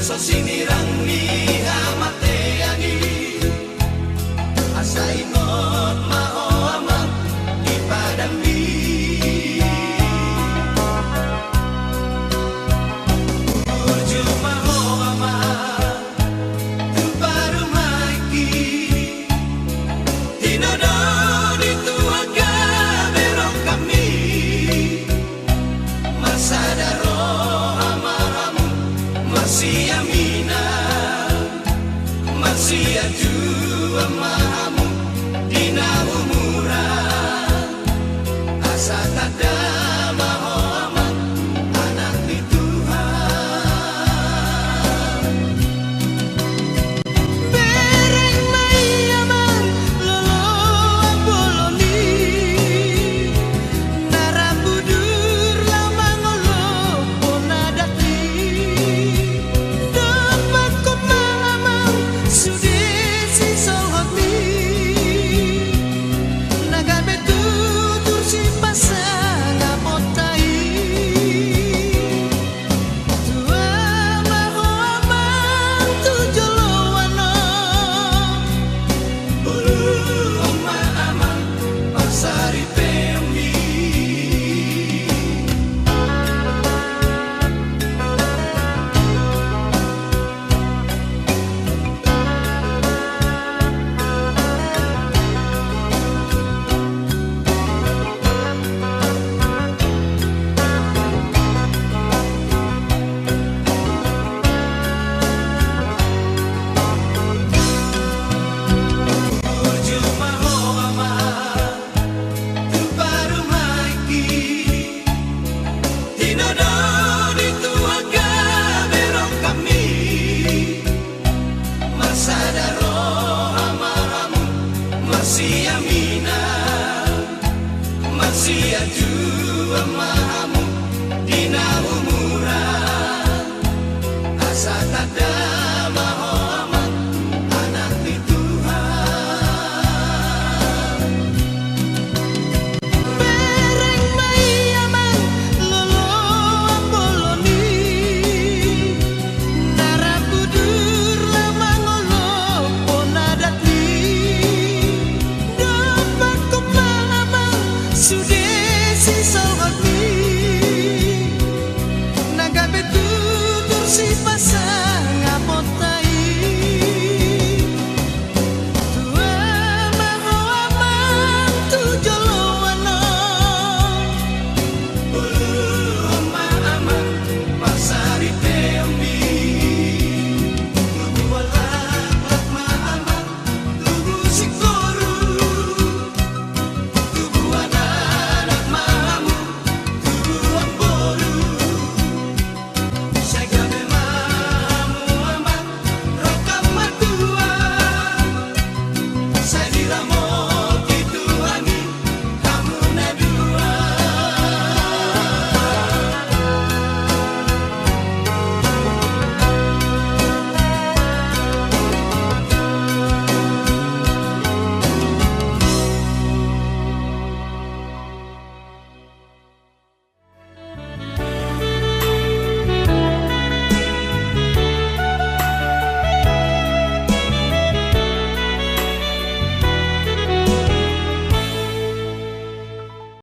so sinirang ni hamateani asa ingot mao amang ipadambi urju mao amang tuparu maiki tinodo dituaga berong kami masadaro amahamu masih amina masih aju amahamu dina umuran asa tada maho amang anak di Tuhan bereng mai amang lolo boloni narabudur lamang olo ponadaki dapat kumamang sudesi sohotmi nagabe tutur si pasang amotai tua maho amang tujoloano bulu oma amang pasari pemi urju maho amang tuparu maiki tinodo dituaga berong kami masadaro amahamu masih amina masih aju amahamu dina umuran asa tada maho amang anak di Tuhan bereng mai amang lolo boloni narabudur lamang olo ponadaki dapat kumamang sudesi sohotmi nagabe tutur si